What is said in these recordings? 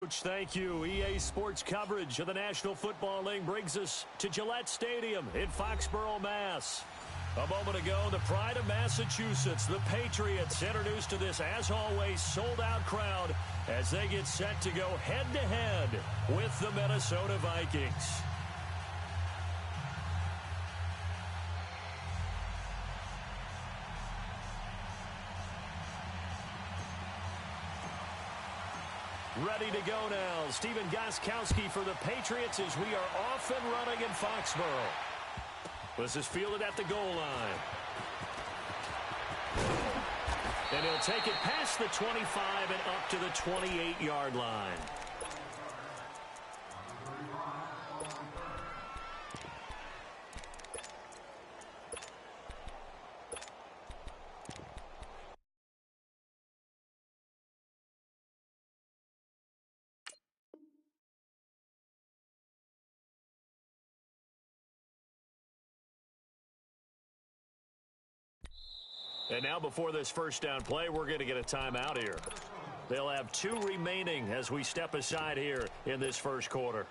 Coach, thank you. EA Sports coverage of the National Football League brings us to Gillette Stadium in Foxborough, Mass. A moment ago, the pride of Massachusetts, the Patriots, introduced to this, as always, sold-out crowd as they get set to go head-to-head with the Minnesota Vikings. Ready to go now. Stephen Gostkowski for the Patriots as we are off and running in Foxborough. This is fielded at the goal line. And he'll take it past the 25 and up to the 28-yard line. And now before this first down play, we're going to get a timeout here. They'll have 2 remaining as we step aside here in this first quarter.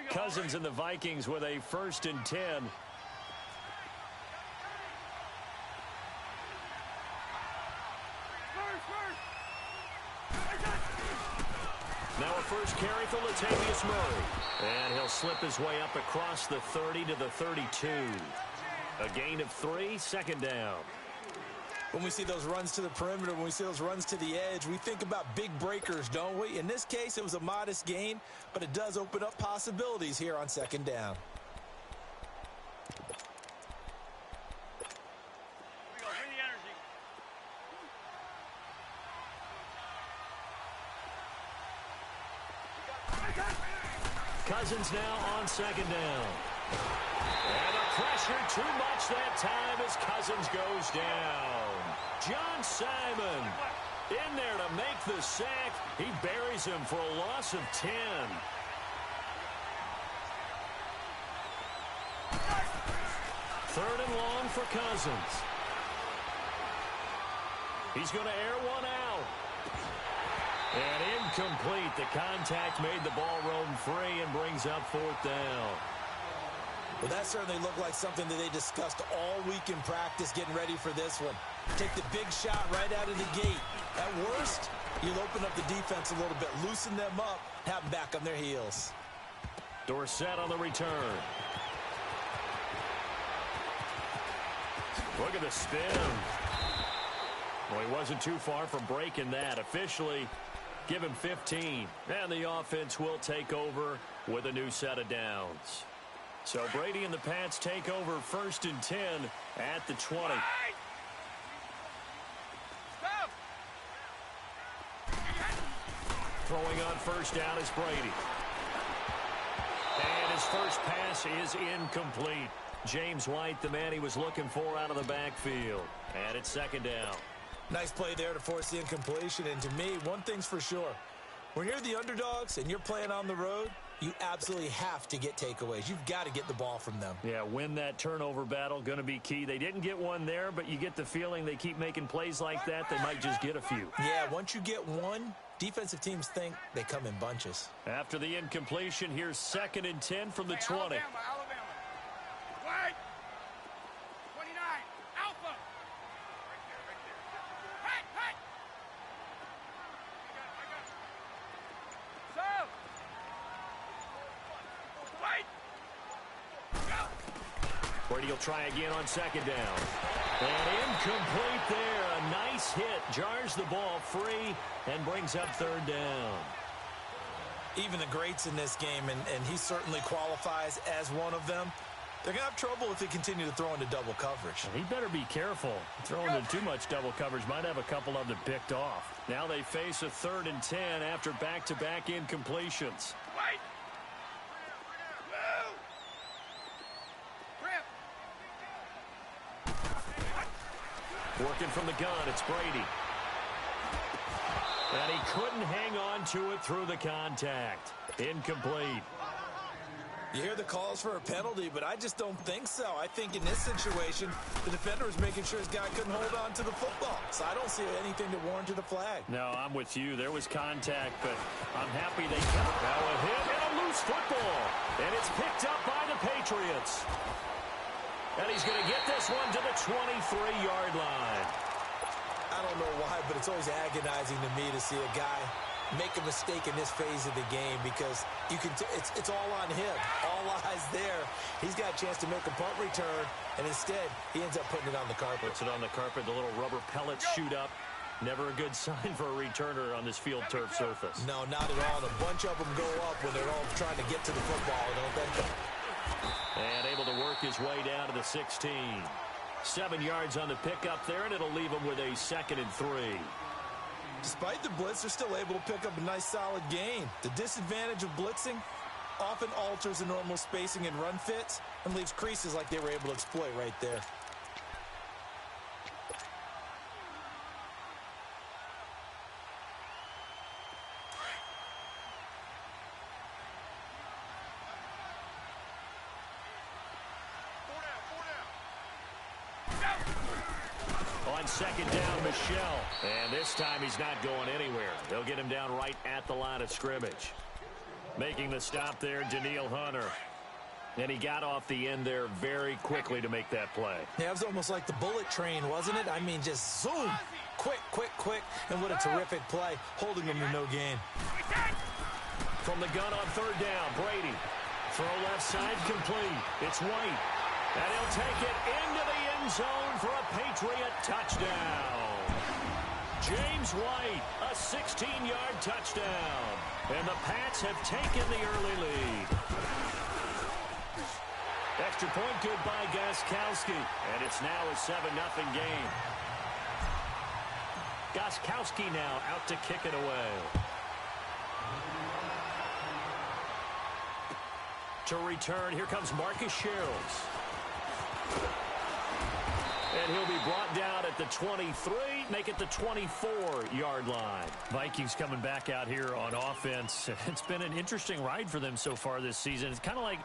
Cousins and the Vikings with a 1st and 10. Now a first carry for Latavius Murray. And he'll slip his way up across the 30 to the 32. A gain of 3, 2nd down. When we see those runs to the perimeter, when we see those runs to the edge, we think about big breakers, don't we? In this case, it was a modest gain, but it does open up possibilities here on 2nd down. Cousins now on 2nd down. And the pressure too much that time as Cousins goes down. John Simon in there to make the sack. He buries him for a loss of 10. Third and long for Cousins. He's going to air one out. And incomplete. The contact made the ball roam free and brings up 4th down. Well, that certainly looked like something that they discussed all week in practice getting ready for this one. Take the big shot right out of the gate. At worst, you'll open up the defense a little bit, loosen them up, have them back on their heels. Dorsett on the return. Look at the spin. Well, he wasn't too far from breaking that. Officially, give him 15. And the offense will take over with a new set of downs. So Brady and the Pats take over 1st and 10 at the 20. Throwing on 1st down is Brady. And his first pass is incomplete. James White, the man he was looking for out of the backfield. And it's 2nd down. Nice play there to force the incompletion. And to me, one thing's for sure. When you're the underdogs and you're playing on the road, you absolutely have to get takeaways. You've got to get the ball from them. Yeah, win that turnover battle, going to be key. They didn't get one there, but you get the feeling they keep making plays like that, they might just get a few. Yeah, once you get one, defensive teams think they come in bunches. After the incompletion, here's 2nd and 10 from the 20. Alabama. Wait. 29. Alpha. Right there. Hey. So. Wait. Go. Brady will try again on 2nd down. And incomplete there. A nice hit. Jars the ball free and brings up 3rd down. Even the greats in this game, and he certainly qualifies as one of them, they're going to have trouble if they continue to throw into double coverage. He better be careful. Throwing into too much double coverage might have a couple of them picked off. Now they face a 3rd and 10 after back-to-back incompletions. Wait. Working from the gun, it's Brady. And he couldn't hang on to it through the contact. Incomplete. You hear the calls for a penalty, but I just don't think so. I think in this situation, the defender was making sure his guy couldn't hold on to the football. So I don't see anything to warrant to the flag. No, I'm with you. There was contact, but I'm happy they kept it. Now a hit and a loose football. And it's picked up by the Patriots. And he's going to get this one to the 23-yard line. I don't know why, but it's always agonizing to me to see a guy make a mistake in this phase of the game because you can it's all on him. All eyes there. He's got a chance to make a punt return, and instead he ends up putting it on the carpet. Puts it on the carpet. The little rubber pellets shoot up. Never a good sign for a returner on this field turf surface. No, not at all. And a bunch of them go up when they're all trying to get to the football, don't they? And able to work his way down to the 16. 7 yards on the pickup there, and it'll leave him with a 2nd and 3. Despite the blitz, they're still able to pick up a nice, solid gain. The disadvantage of blitzing often alters the normal spacing and run fits and leaves creases like they were able to exploit right there. On 2nd down, Michelle. And this time he's not going anywhere. They'll get him down right at the line of scrimmage. Making the stop there, Danielle Hunter. And he got off the end there very quickly to make that play. Yeah, it was almost like the bullet train, wasn't it? I mean, just zoom. Quick, quick, quick. And what a terrific play, holding him to no gain. From the gun on 3rd down, Brady. Throw left side complete. It's White. And he'll take it into the end zone for a Patriot touchdown. James White, a 16-yard touchdown. And the Pats have taken the early lead. Extra point good by Gostkowski. And it's now a 7-0 game. Gostkowski now out to kick it away. To return, here comes Marcus Sherrills. And he'll be brought down at the 23, make it the 24-yard line. Vikings coming back out here on offense. It's been an interesting ride for them so far this season. It's kind of like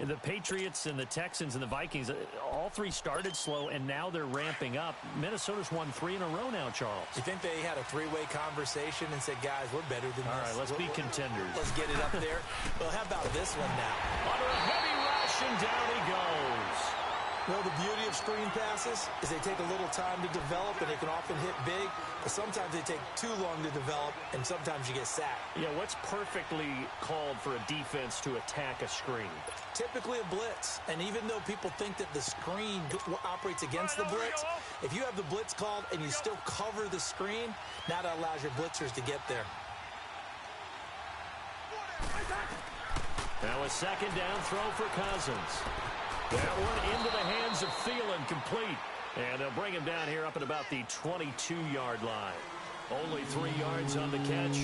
the Patriots and the Texans and the Vikings. All three started slow, and now they're ramping up. Minnesota's won 3 in a row now, Charles. You think they had a three-way conversation and said, guys, we're better than this? All right, let's be contenders. Let's get it up there. Well, how about this one now? Under a heavy rush, and down he goes. Well, the beauty of screen passes is they take a little time to develop, and they can often hit big, but sometimes they take too long to develop, and sometimes you get sacked. Yeah, what's perfectly called for a defense to attack a screen? Typically a blitz, and even though people think that the screen operates against the blitz, if you have the blitz called and you still cover the screen, now that allows your blitzers to get there. Now a 2nd down throw for Cousins. That one into the hands of Thielen, complete. And they'll bring him down here up at about the 22-yard line. Only 3 yards on the catch.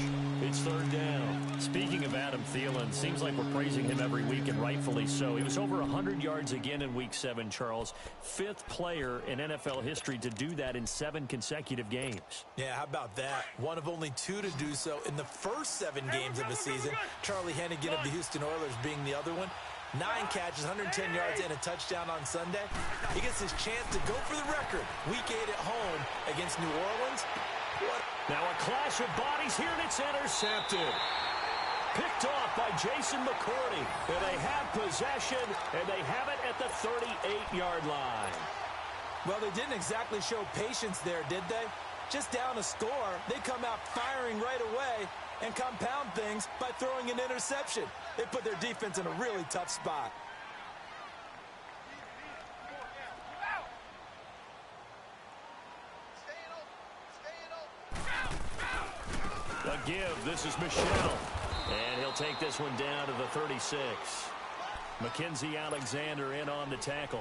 It's 3rd down. Speaking of Adam Thielen, seems like we're praising him every week, and rightfully so. He was over 100 yards again in Week 7, Charles. 5th player in NFL history to do that in 7 consecutive games. Yeah, how about that? One of only 2 to do so in the first 7 games of the season. Charlie Hennigan of the Houston Oilers being the other one. 9 catches, 110 yards, and a touchdown on Sunday. He gets his chance to go for the record. Week 8 at home against New Orleans. What? Now a clash of bodies here, and it's intercepted. Picked off by Jason McCourty. And they have possession, and they have it at the 38-yard line. Well, they didn't exactly show patience there, did they? Just down a score, they come out firing right away and compound things by throwing an interception. They put their defense in a really tough spot. A give. This is Michelle. And he'll take this one down to the 36. Mackenzie Alexander in on the tackle.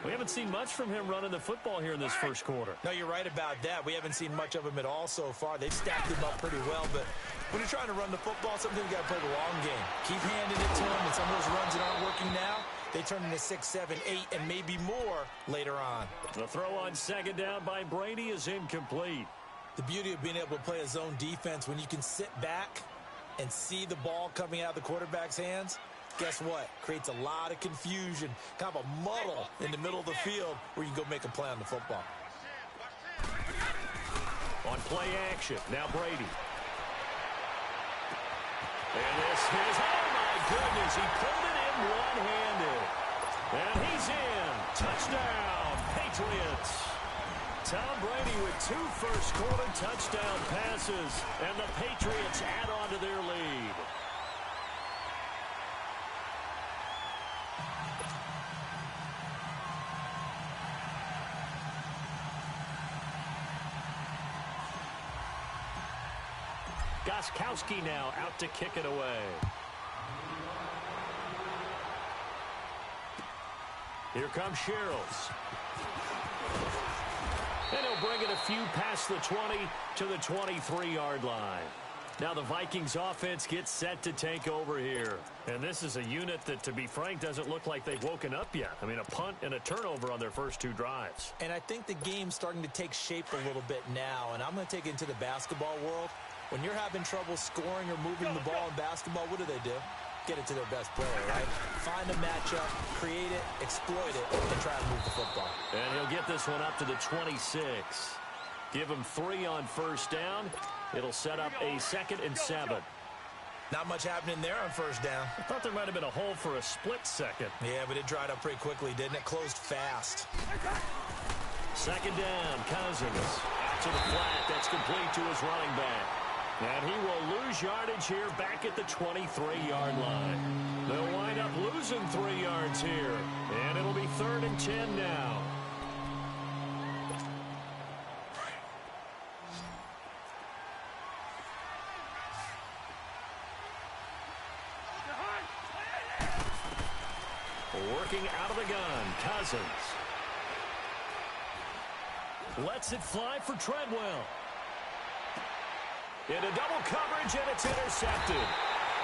We haven't seen much from him running the football here in this first quarter. No, you're right about that. We haven't seen much of him at all so far. They've stacked him up pretty well, but when you're trying to run the football, sometimes you got to play the long game. Keep handing it to him, and some of those runs that aren't working now, they turn into 6, 7, 8, and maybe more later on. The throw on 2nd down by Brady is incomplete. The beauty of being able to play a zone defense when you can sit back and see the ball coming out of the quarterback's hands, guess what? Creates a lot of confusion, kind of a muddle in the middle of the field where you can go make a play on the football. On play action, now Brady. And this is, oh my goodness, he pulled it in one-handed. And he's in. Touchdown, Patriots. Tom Brady with 2 first-quarter touchdown passes, and the Patriots add on to their lead. Gostkowski now out to kick it away. Here comes Sherrills. And he'll bring it a few past the 20 to the 23-yard line. Now the Vikings offense gets set to take over here. And this is a unit that, to be frank, doesn't look like they've woken up yet. I mean, a punt and a turnover on their first 2 drives. And I think the game's starting to take shape a little bit now. And I'm going to take it into the basketball world. When you're having trouble scoring or moving the ball in basketball, what do? Get it to their best player, right? Find a matchup, create it, exploit it, and try to move the football. And he'll get this one up to the 26. Give him 3 on first down. It'll set up a 2nd and 7. Not much happening there on first down. I thought there might have been a hole for a split second. Yeah, but it dried up pretty quickly, didn't it? Closed fast. 2nd down, Cousins. Out to the flat. That's complete to his running back. And he will lose yardage here back at the 23-yard line. They'll wind up losing 3 yards here. And it'll be 3rd and 10 now. Working out of the gun, Cousins. Lets it fly for Treadwell. Into double coverage, and it's intercepted.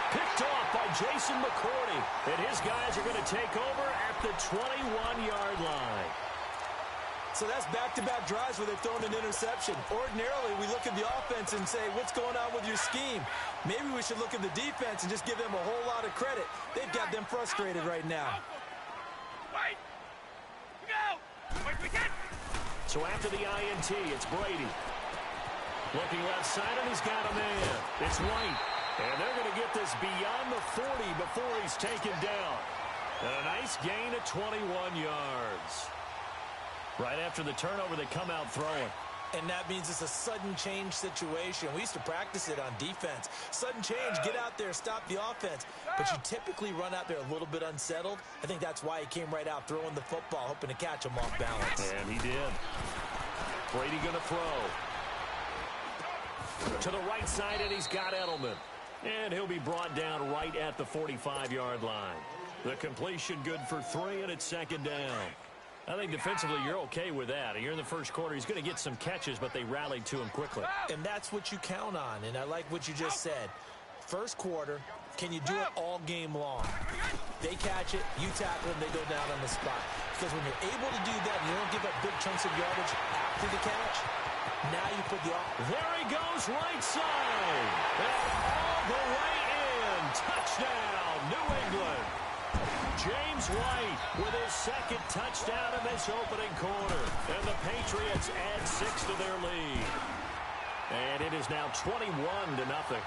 Picked off by Jason McCourty. And his guys are going to take over at the 21-yard line. So that's back-to-back drives where they've thrown an interception. Ordinarily, we look at the offense and say, what's going on with your scheme? Maybe we should look at the defense and just give them a whole lot of credit. They've got them frustrated right now. Wait! Go! Wait, we can! So after the INT, it's Brady. Looking left side, and he's got a man. It's White. And they're going to get this beyond the 40 before he's taken down. And a nice gain of 21 yards. Right after the turnover, they come out throwing. And that means it's a sudden change situation. We used to practice it on defense. Sudden change, get out there, stop the offense. But you typically run out there a little bit unsettled. I think that's why he came right out throwing the football, hoping to catch him off balance. And he did. Brady going to throw. To the right side, and he's got Edelman. And he'll be brought down right at the 45-yard line. The completion good for 3, and it's 2nd down. I think defensively you're okay with that. You're in the first quarter. He's going to get some catches, but they rallied to him quickly. And that's what you count on, and I like what you just said. First quarter, can you do it all game long? They catch it, you tackle them, they go down on the spot. Because when you're able to do that and you don't give up big chunks of yardage after the catch, now you put the... There he goes, right side. And all the way in. Touchdown, New England. James White with his 2nd touchdown in this opening quarter. And the Patriots add 6 to their lead. And it is now 21-0.